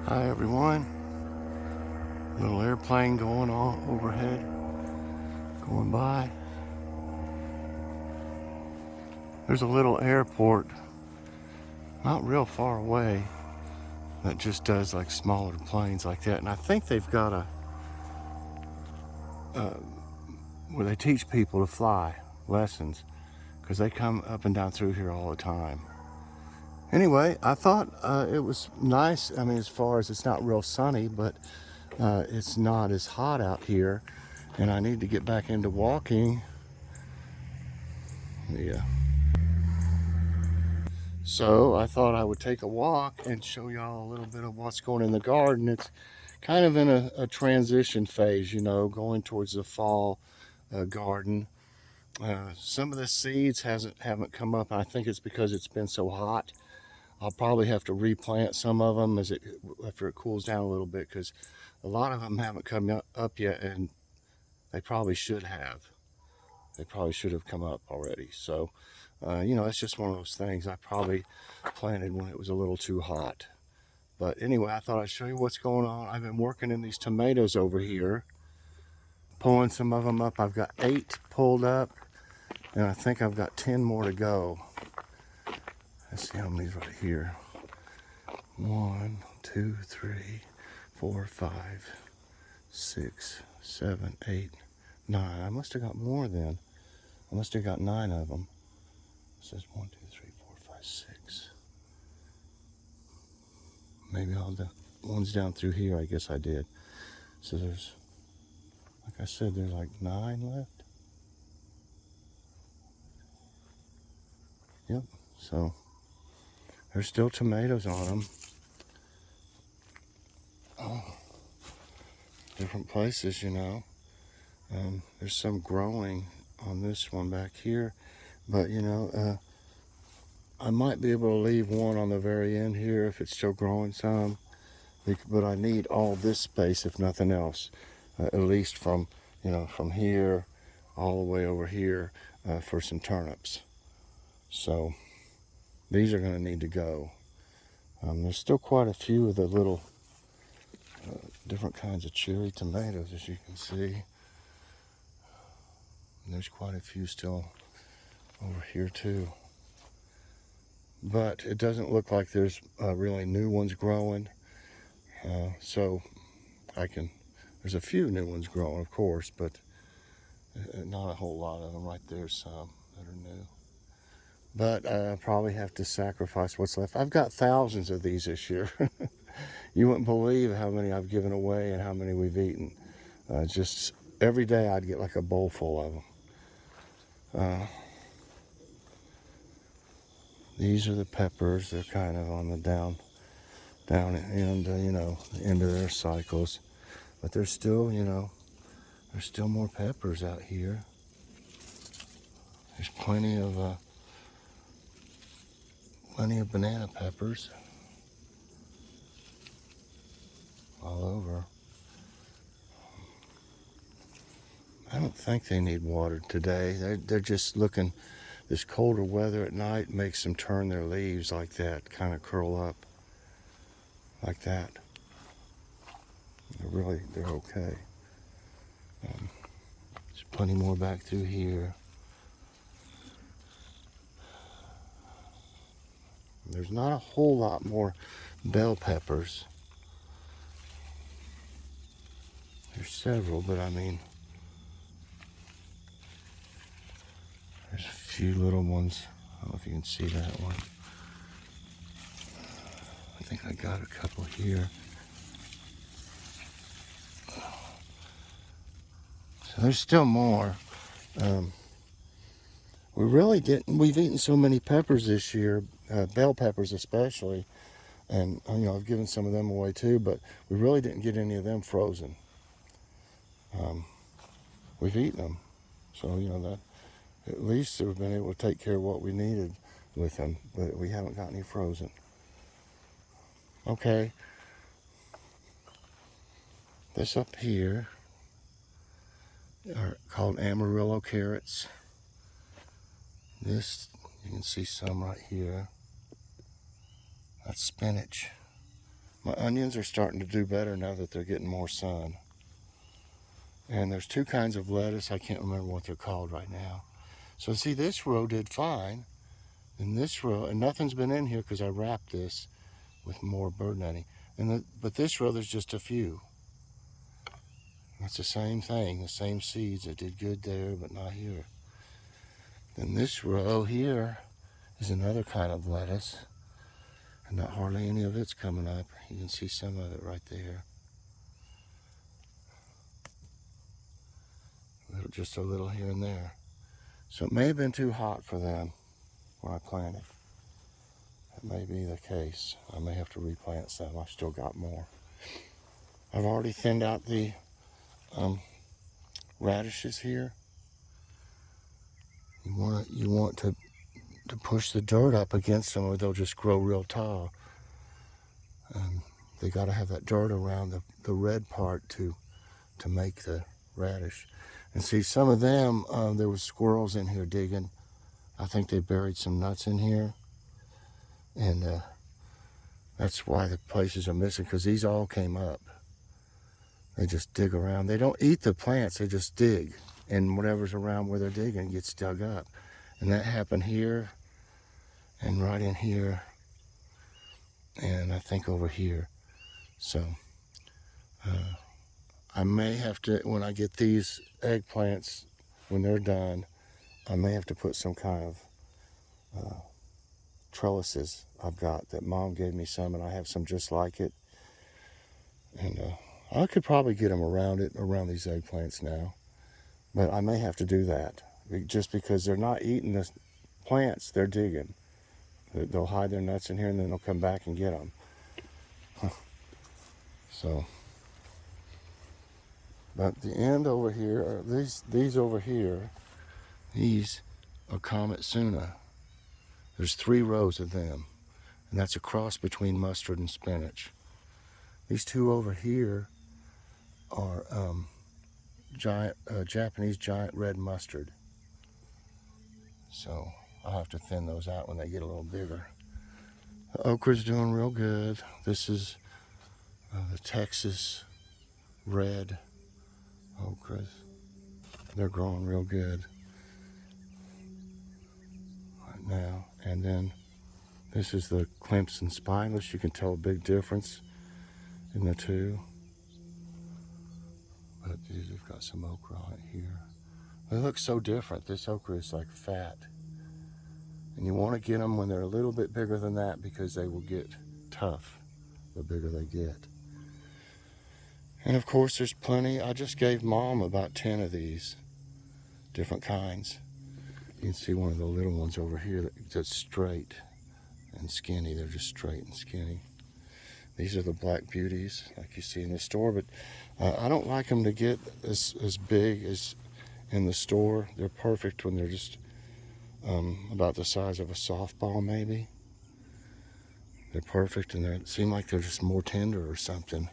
Hi everyone. Little airplane going on overhead, going by. There's a little airport not real far away that just does like smaller planes like that, and I think they've got where they teach people to fly lessons, because they come up and down through here all the time. Anyway, I thought it was nice. I mean, as far as it's not real sunny, but it's not as hot out here, and I need to get back into walking. Yeah. So I thought I would take a walk and show y'all a little bit of what's going in the garden. It's kind of in a transition phase, you know, going towards the fall garden. Some of the seeds haven't come up. I think it's because it's been so hot. I'll probably have to replant some of them after it cools down a little bit, because a lot of them haven't come up yet, and they probably should have. They probably should have come up already. So, you know, it's just one of those things. I probably planted when it was a little too hot. But anyway, I thought I'd show you what's going on. I've been working in these tomatoes over here, pulling some of them up. I've got 8 pulled up, and I think I've got 10 more to go. Let's see how many's right here. 1, 2, 3, 4, 5, 6, 7, 8, 9. I must have got more then. I must have got 9 of them. It says 1, 2, 3, 4, 5, 6. Maybe all the ones down through here, I guess I did. So there's, like I said, there's like 9 left. Yep, so there's still tomatoes on them. Oh, different places, you know. There's some growing on this one back here, but you know, I might be able to leave one on the very end here if it's still growing some, but I need all this space if nothing else, at least from, you know, from here all the way over here for some turnips. So these are going to need to go. There's still quite a few of the little different kinds of cherry tomatoes, as you can see. And there's quite a few still over here too. But it doesn't look like there's really new ones growing. So there's a few new ones growing, of course, but not a whole lot of them. Right there's some that are new. But I probably have to sacrifice what's left. I've got thousands of these this year. You wouldn't believe how many I've given away and how many we've eaten. Just every day I'd get like a bowl full of them. These are the peppers. They're kind of on the down end, you know, the end of their cycles. But there's still, you know, there's still more peppers out here. There's plenty of banana peppers all over. I don't think they need watered today. They're just looking. This colder weather at night makes them turn their leaves like that, kind of curl up like that. They're okay. There's plenty more back through here. There's not a whole lot more bell peppers. There's several, but I mean, there's a few little ones. I don't know if you can see that one. I think I got a couple here. So there's still more. We really didn't. We've eaten so many peppers this year, bell peppers especially, and you know, I've given some of them away too. But we really didn't get any of them frozen. We've eaten them, so you know that at least we've been able to take care of what we needed with them. But we haven't got any frozen. Okay, this up here are called Amarillo carrots. This, you can see some right here. That's spinach. My onions are starting to do better now that they're getting more sun. And there's two kinds of lettuce. I can't remember what they're called right now. So see, this row did fine. And this row, and nothing's been in here because I wrapped this with more bird netting. But this row, there's just a few. It's the same thing, the same seeds that did good there, but not here. Then this row here is another kind of lettuce. And not hardly any of it's coming up. You can see some of it right there. Just a little here and there. So it may have been too hot for them when I planted. That may be the case. I may have to replant some. I've still got more. I've already thinned out the radishes here. You want to push the dirt up against them or they'll just grow real tall. They got to have that dirt around the red part to make the radish. And see, some of them, there was squirrels in here digging. I think they buried some nuts in here. And that's why the places are missing, because these all came up. They just dig around. They don't eat the plants, they just dig. And whatever's around where they're digging gets dug up. And that happened here, and right in here, and I think over here. So I may have to, when I get these eggplants, when they're done, I may have to put some kind of trellises I've got that Mom gave me some, and I have some just like it. And I could probably get them around these eggplants now. But I may have to do that, just because they're not eating the plants, they're digging. They'll hide their nuts in here and then they'll come back and get them. So, but the end over here, or these over here, these are Comet Suna. There's 3 rows of them, and that's a cross between mustard and spinach. These 2 over here are Japanese giant red mustard. So I'll have to thin those out when they get a little bigger. The okra's doing real good. This is the Texas red okras. They're growing real good right now. And then this is the Clemson spineless. You can tell a big difference in the 2. But these have got some okra on it here. They look so different. This okra is like fat. And you want to get them when they're a little bit bigger than that, because they will get tough the bigger they get. And of course there's plenty. I just gave Mom about 10 of these different kinds. You can see one of the little ones over here that's straight and skinny. They're just straight and skinny. These are the black beauties like you see in the store, but I don't like them to get as big as in the store. They're perfect when they're just about the size of a softball maybe. They're perfect, and they seem like they're just more tender or something.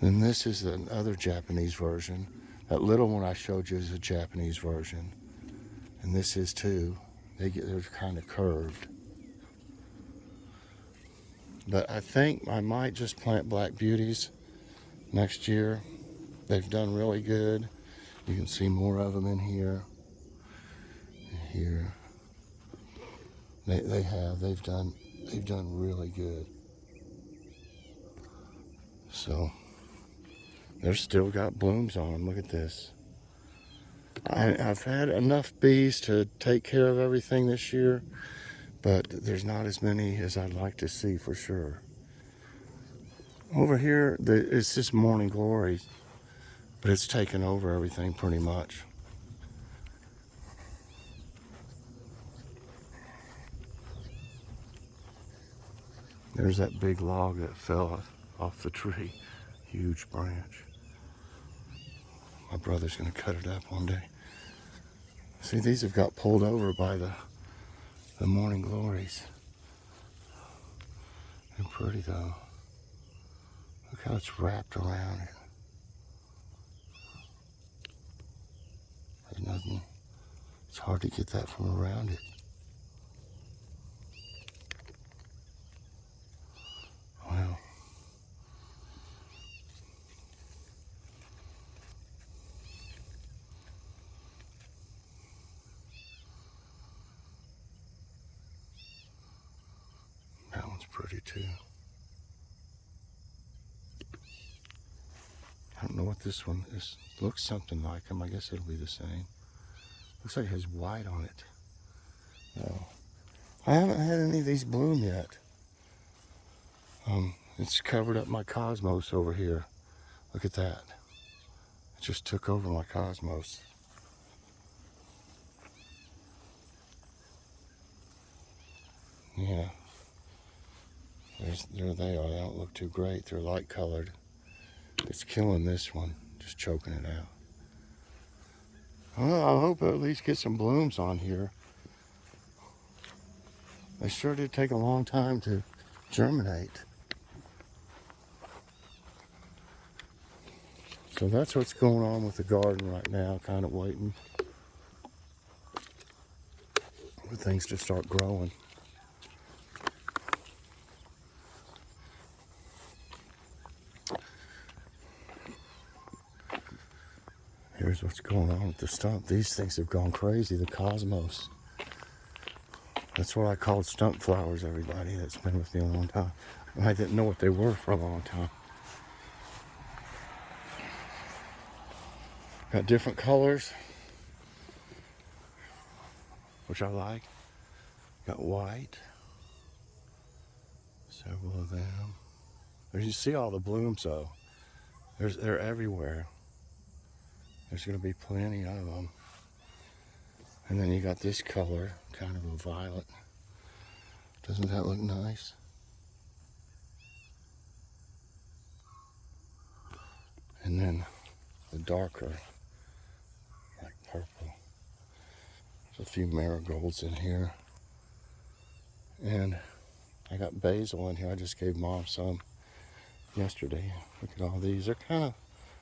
Then this is another Japanese version. That little one I showed you is a Japanese version. And this is too. They're kind of curved. But I think I might just plant black beauties next year. They've done really good. You can see more of them in here. Here. They've done really good. So they're still got blooms on them. Look at this. I've had enough bees to take care of everything this year, but there's not as many as I'd like to see for sure. Over here, it's just morning glory, but it's taken over everything pretty much. There's that big log that fell off the tree, huge branch. My brother's gonna cut it up one day. See, these have got pulled over by the morning glories. They're pretty though. Look how it's wrapped around it. There's nothing. It's hard to get that from around it. Well, one's pretty too. I don't know what this one is. Looks something like him. I guess it'll be the same. Looks like it has white on it. No. I haven't had any of these bloom yet. It's covered up my cosmos over here. Look at that. It just took over my cosmos. Yeah. There they are. They don't look too great. They're light colored. It's killing this one. Just choking it out. Well, I hope I'll at least get some blooms on here. They sure did take a long time to germinate. So that's what's going on with the garden right now, kind of waiting for things to start growing. Here's what's going on with the stump. These things have gone crazy, the cosmos. That's what I called stump flowers, everybody that's been with me a long time. I didn't know what they were for a long time. Got different colors, which I like. Got white, several of them. As you see all the blooms though, they're everywhere. There's gonna be plenty of them. And then you got this color, kind of a violet. Doesn't that look nice? And then the darker, like purple. There's a few marigolds in here. And I got basil in here. I just gave Mom some yesterday. Look at all these. They're kind of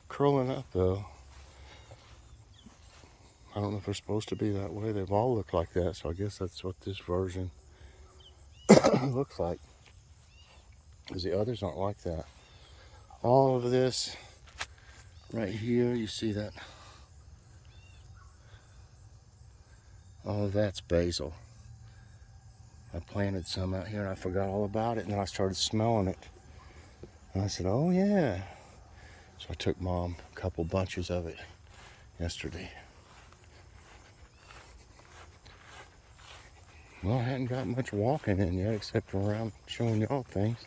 curling up though. I don't know if they're supposed to be that way. They've all looked like that, so I guess that's what this version looks like. Because the others aren't like that. All of this right here, you see that? All of that's basil. I planted some out here and I forgot all about it, and then I started smelling it. And I said, oh yeah. So I took Mom a couple bunches of it yesterday. Well, I hadn't got much walking in yet, except for around showing y'all things.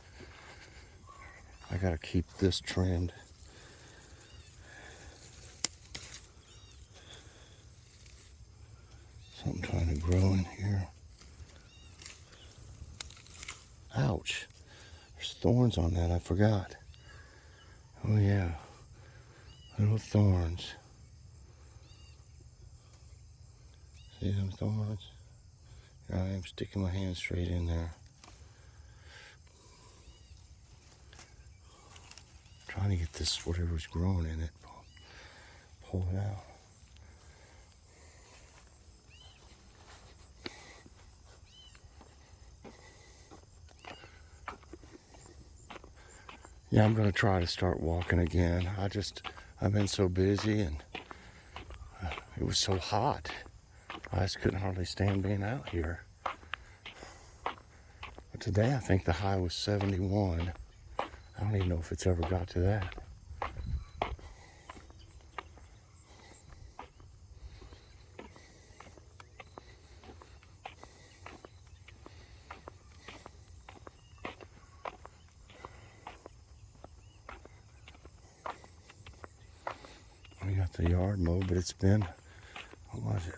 I gotta keep this trimmed. Something trying to grow in here. Ouch. There's thorns on that, I forgot. Oh yeah, little thorns. See them thorns? Here I am sticking my hand straight in there. Trying to get this, whatever's growing in it, pull it out. Yeah, I'm gonna try to start walking again. I've been so busy, and it was so hot. I just couldn't hardly stand being out here. But today I think the high was 71. I don't even know if it's ever got to that. We got the yard mowed, but it's been, what was it?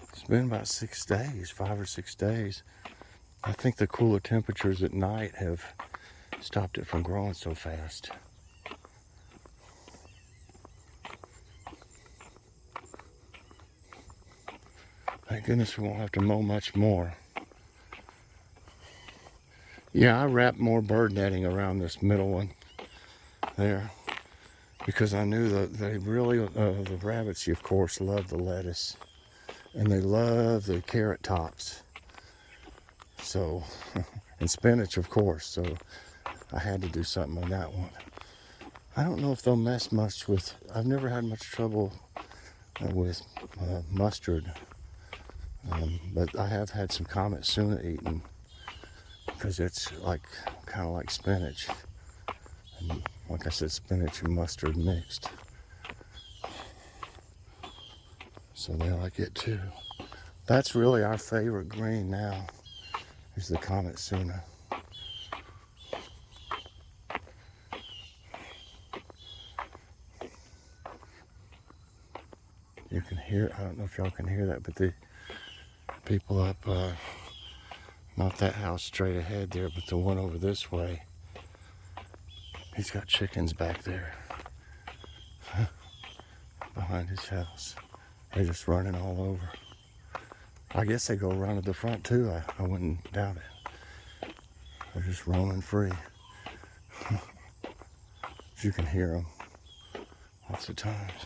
It's been about 6 days, 5 or 6 days. I think the cooler temperatures at night have stopped it from growing so fast. Thank goodness we won't have to mow much more. Yeah, I wrapped more bird netting around this middle one there, because I knew that they really, the rabbits, of course, love the lettuce, and they love the carrot tops. So, and spinach, of course. So I had to do something on that one. I don't know if they'll mess much with, I've never had much trouble with mustard But I have had some comet tuna eaten because it's like kind of like spinach. And like I said, spinach and mustard mixed. So they like it too. That's really our favorite green now, is the comet tuna. You can hear, I don't know if y'all can hear that, but the people up, not that house straight ahead there, but the one over this way, he's got chickens back there behind his house. They're just running all over. I guess they go around to the front too. I wouldn't doubt it. They're just roaming free. You can hear them lots of times.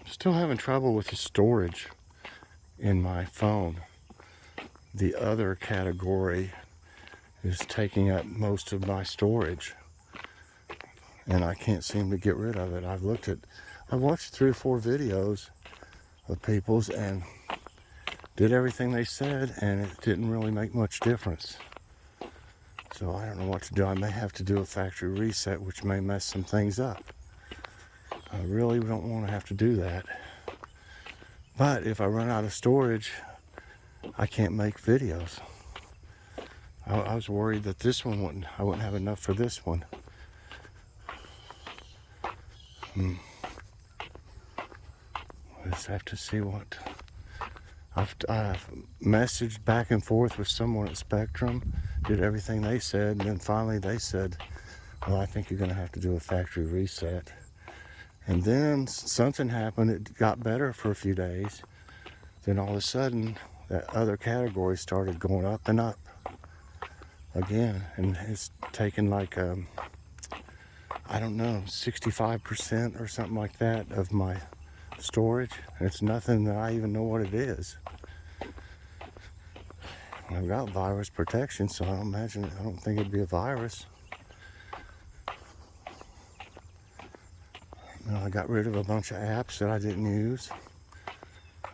Still having trouble with the storage in my phone. The other category is taking up most of my storage, and I can't seem to get rid of it. I've watched 3 or 4 videos of people's and did everything they said, and it didn't really make much difference. So I don't know what to do. I may have to do a factory reset, which may mess some things up. I really don't want to have to do that. But if I run out of storage, I can't make videos. I was worried that this one I wouldn't have enough for this one. I just have to see what. I've messaged back and forth with someone at Spectrum, did everything they said, and then finally they said, well, I think you're going to have to do a factory reset. And then something happened. It got better for a few days. Then all of a sudden, that other category started going up and up again. And it's taken like, I don't know, 65% or something like that of my storage. And it's nothing that I even know what it is. I've got virus protection, so I don't think it'd be a virus. I got rid of a bunch of apps that I didn't use.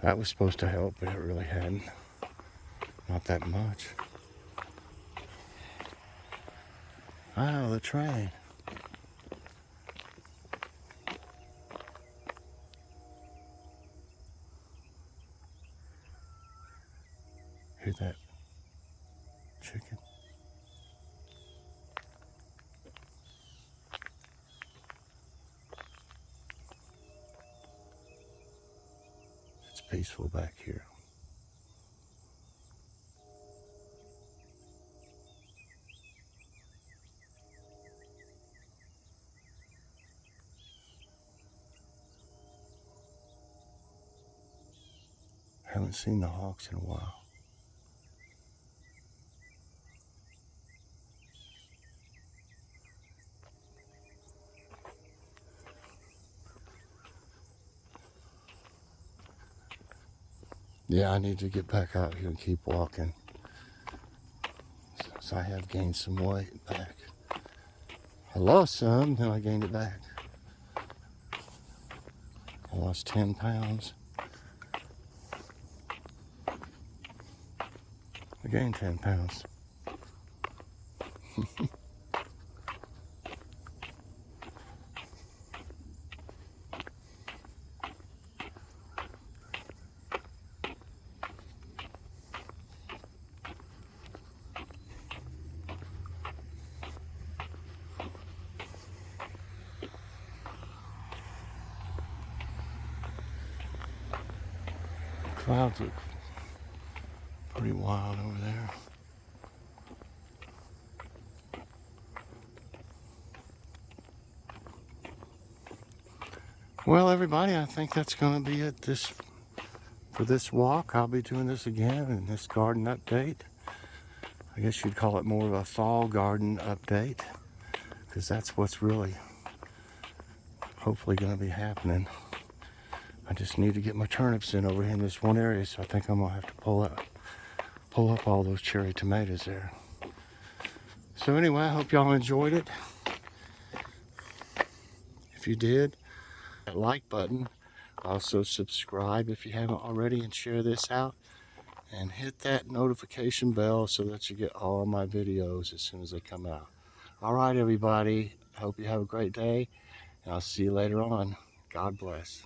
That was supposed to help, but it really hadn't. Not that much. Oh, the train. Hear that chicken? It's peaceful back here. Haven't seen the hawks in a while. Yeah, I need to get back out here and keep walking. So I have gained some weight back. I lost some, then I gained it back. I lost 10 pounds. I gained 10 pounds. Clouds look pretty wild over there. Well, everybody, I think that's going to be it for this walk. I'll be doing this again in this garden update. I guess you'd call it more of a fall garden update, because that's what's really hopefully going to be happening. I just need to get my turnips in over here in this one area, so I think I'm going to have to pull up all those cherry tomatoes there. So anyway, I hope y'all enjoyed it. If you did, that like button. Also subscribe if you haven't already, and share this out. And hit that notification bell so that you get all my videos as soon as they come out. All right, everybody. I hope you have a great day, and I'll see you later on. God bless.